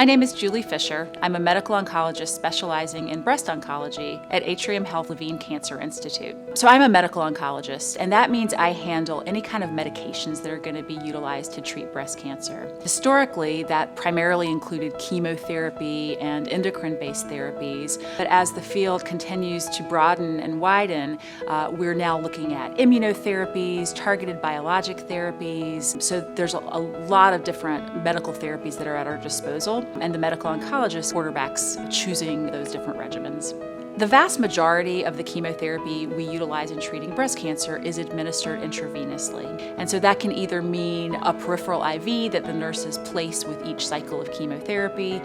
My name is Julie Fisher. I'm a medical oncologist specializing in breast oncology at Atrium Levine Cancer Institute. So I'm a medical oncologist, and that means I handle any kind of medications that are going to be utilized to treat breast cancer. Historically, that primarily included chemotherapy and endocrine-based therapies, but as the field continues to broaden and widen, we're now looking at immunotherapies, targeted biologic therapies. So there's a lot of different medical therapies that are at our disposal, and the medical oncologist quarterbacks choosing those different regimens. The vast majority of the chemotherapy we utilize in treating breast cancer is administered intravenously. And so that can either mean a peripheral IV that the nurses place with each cycle of chemotherapy.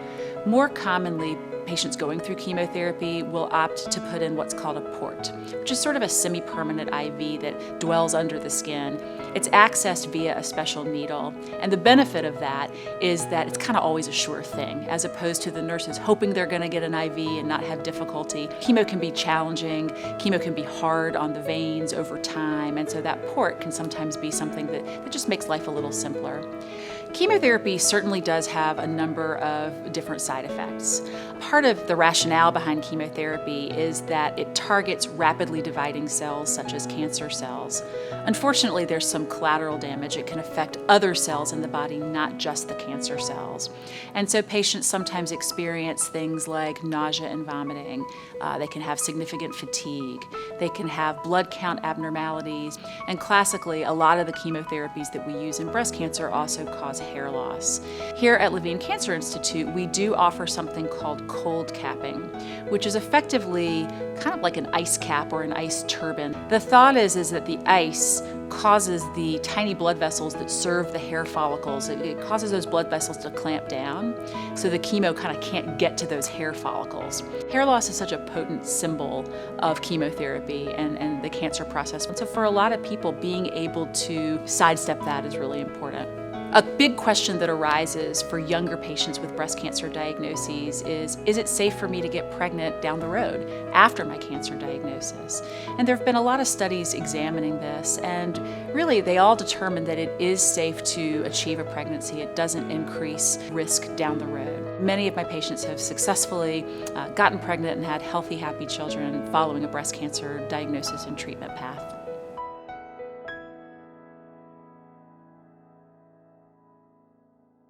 More commonly, patients going through chemotherapy will opt to put in what's called a port, which is sort of a semi-permanent IV that dwells under the skin. It's accessed via a special needle, and the benefit of that is that it's kind of always a sure thing, as opposed to the nurses hoping they're going to get an IV and not have difficulty. Chemo can be challenging, chemo can be hard on the veins over time, and so that port can sometimes be something that just makes life a little simpler. Chemotherapy certainly does have a number of different side effects. Part of the rationale behind chemotherapy is that it targets rapidly dividing cells such as cancer cells. Unfortunately, there's some collateral damage. It can affect other cells in the body, not just the cancer cells. And so patients sometimes experience things like nausea and vomiting. They can have significant fatigue. They can have blood count abnormalities. And classically, a lot of the chemotherapies that we use in breast cancer also cause hair loss. Here at Levine Cancer Institute, we do offer something called cold capping, which is effectively kind of like an ice cap or an ice turbine. The thought is that the ice causes the tiny blood vessels that serve the hair follicles. It causes those blood vessels to clamp down, so the chemo kind of can't get to those hair follicles. Hair loss is such a potent symbol of chemotherapy and the cancer process. And so for a lot of people, being able to sidestep that is really important. A big question that arises for younger patients with breast cancer diagnoses is it safe for me to get pregnant down the road after my cancer diagnosis? And there have been a lot of studies examining this, and really they all determine that it is safe to achieve a pregnancy. It doesn't increase risk down the road. Many of my patients have successfully gotten pregnant and had healthy, happy children following a breast cancer diagnosis and treatment path.